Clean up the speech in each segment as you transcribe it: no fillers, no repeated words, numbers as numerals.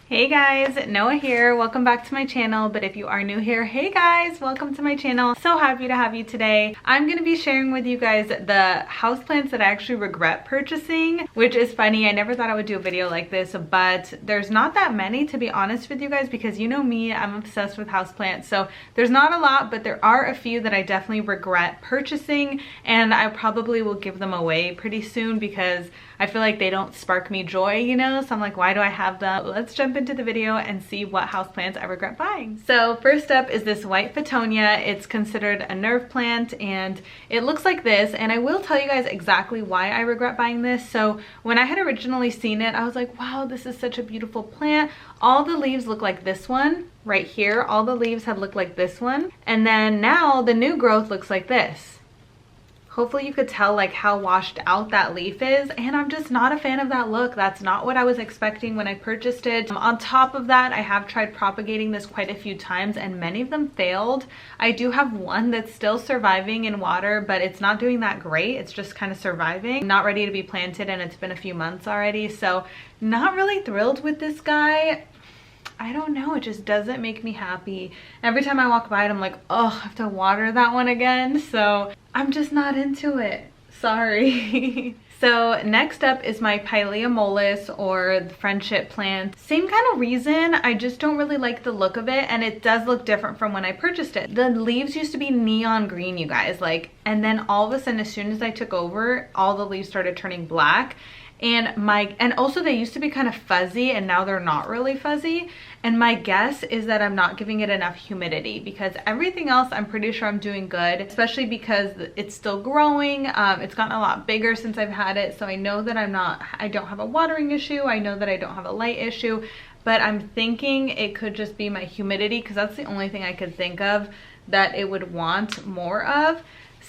Hey guys, Noah here. Welcome back to my channel. But if you are new here, hey guys, welcome to my channel. So happy to have you today. I'm going to be sharing with you guys the houseplants that I actually regret purchasing, which is funny. I never thought I would do a video like this, but there's not that many, to be honest with you guys, because you know me, I'm obsessed with houseplants. So there's not a lot, but there are a few that I definitely regret purchasing, and I probably will give them away pretty soon because I feel like they don't spark me joy, you know? So I'm like, why do I have them? Let's jump into the video and see what houseplants I regret buying. So first up is this white Fittonia. It's considered a nerve plant and it looks like this. And I will tell you guys exactly why I regret buying this. So when I had originally seen it, I was like, wow, this is such a beautiful plant. All the leaves look like this one right here. All the leaves had looked like this one. And then now the new growth looks like this. Hopefully you could tell like how washed out that leaf is, and I'm just not a fan of that look. That's not what I was expecting when I purchased it. On top of that, I have tried propagating this quite a few times and many of them failed. I do have one that's still surviving in water, but it's not doing that great. It's just kind of surviving, not ready to be planted, and it's been a few months already. So not really thrilled with this guy. I don't know, it just doesn't make me happy. Every time I walk by it, I'm like, oh, I have to water that one again. So I'm just not into it. Sorry. So next up is my Pilea mollis, or the friendship plant. Same kind of reason, I just don't really like the look of it, and it does look different from when I purchased it. The leaves used to be neon green, you guys, like, and then all of a sudden, as soon as I took over, all the leaves started turning black. And also they used to be kind of fuzzy, and now they're not really fuzzy. And my guess is that I'm not giving it enough humidity, because everything else I'm pretty sure I'm doing good, especially because it's still growing. It's gotten a lot bigger since I've had it, so I know that I don't have a watering issue. I know that I don't have a light issue, but I'm thinking it could just be my humidity, because that's the only thing I could think of that it would want more of.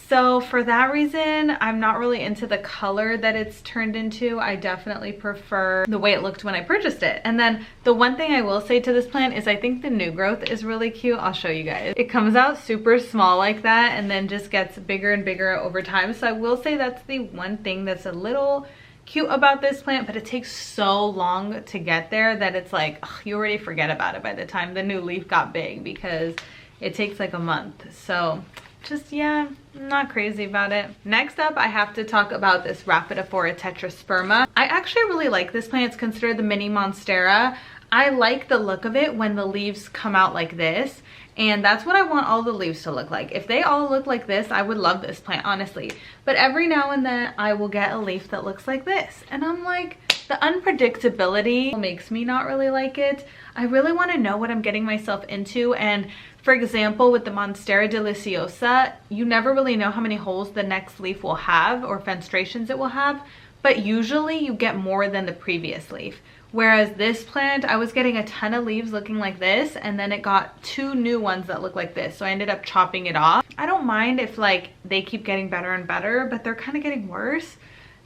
So for that reason, I'm not really into the color that it's turned into. I definitely prefer the way it looked when I purchased it. And then the one thing I will say to this plant is I think the new growth is really cute. I'll show you guys. It comes out super small like that and then just gets bigger and bigger over time. So I will say that's the one thing that's a little cute about this plant, but it takes so long to get there that it's like, ugh, you already forget about it by the time the new leaf got big, because it takes like a month. So just, yeah, I'm not crazy about it. Next up, I have to talk about this Rhaphidophora tetrasperma. I actually really like this plant. It's considered the mini monstera. I like the look of it when the leaves come out like this, and that's what I want all the leaves to look like. If they all look like this, I would love this plant, honestly. But every now and then I will get a leaf that looks like this, and I'm like, the unpredictability makes me not really like it. I really want to know what I'm getting myself into. And for example, with the Monstera deliciosa, you never really know how many holes the next leaf will have or fenestrations it will have, but usually you get more than the previous leaf. Whereas this plant, I was getting a ton of leaves looking like this, and then it got 2 new ones that look like this. So I ended up chopping it off. I don't mind if like they keep getting better and better, but they're kind of getting worse.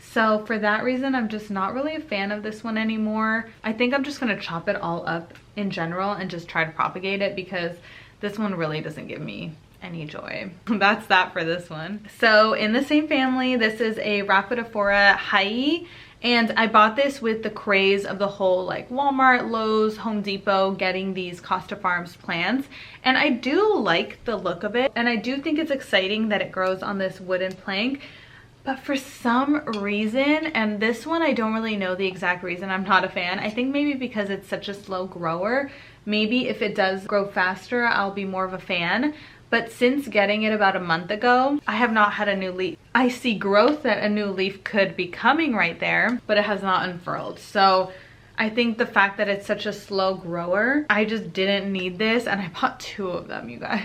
So for that reason, I'm just not really a fan of this one anymore. I think I'm just gonna chop it all up in general and just try to propagate it, because this one really doesn't give me any joy. That's that for this one. So in the same family, this is a Rhaphidophora Hai. And I bought this with the craze of the whole like Walmart, Lowe's, Home Depot getting these Costa Farms plants. And I do like the look of it. And I do think it's exciting that it grows on this wooden plank. But for some reason, and this one I don't really know the exact reason I'm not a fan. I think maybe because it's such a slow grower. Maybe if it does grow faster, I'll be more of a fan. But since getting it about a month ago, I have not had a new leaf. I see growth that a new leaf could be coming right there, but it has not unfurled. So I think the fact that it's such a slow grower, I just didn't need this, and I bought 2 of them, you guys.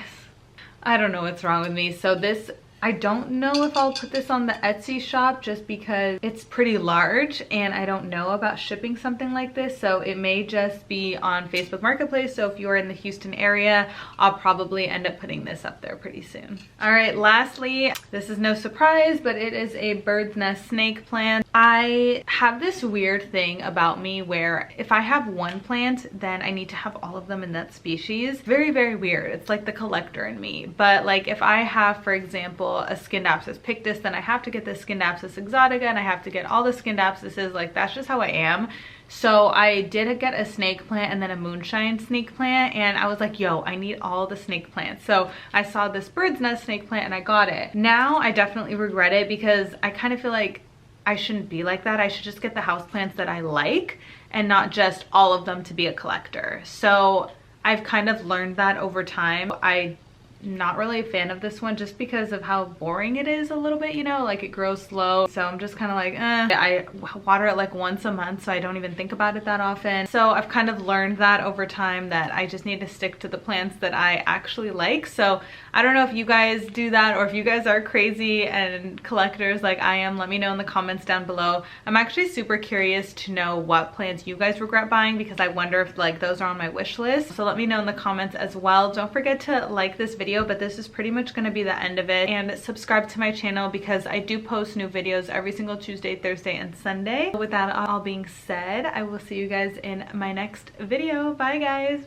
I don't know what's wrong with me. So this, I don't know if I'll put this on the Etsy shop just because it's pretty large and I don't know about shipping something like this. So it may just be on Facebook Marketplace. So if you're in the Houston area, I'll probably end up putting this up there pretty soon. All right, lastly, this is no surprise, but it is a bird's nest snake plant. I have this weird thing about me where if I have one plant, then I need to have all of them in that species. Very, very weird. It's like the collector in me. But like if I have, for example, a Scindapsus pictus, then I have to get the Scindapsus exotica and I have to get all the Scindapsuses. Like that's just how I am. So I did get a snake plant and then a moonshine snake plant, and I was like, yo, I need all the snake plants. So I saw this bird's nest snake plant and I got it. Now I definitely regret it because I kind of feel like I shouldn't be like that. I should just get the houseplants that I like and not just all of them to be a collector. So I've kind of learned that over time. I'm not really a fan of this one just because of how boring it is a little bit, you know, like it grows slow. So I'm just kind of like, I water it like once a month, so I don't even think about it that often. So I've kind of learned that over time that I just need to stick to the plants that I actually like. So I don't know if you guys do that or if you guys are crazy and collectors like I am. Let me know in the comments down below. I'm actually super curious to know what plants you guys regret buying because I wonder if like those are on my wish list. So let me know in the comments as well. Don't forget to like this video, but this is pretty much going to be the end of it, and subscribe to my channel because I do post new videos every single Tuesday, Thursday, and Sunday. With that all being said, I will see you guys in my next video. Bye guys.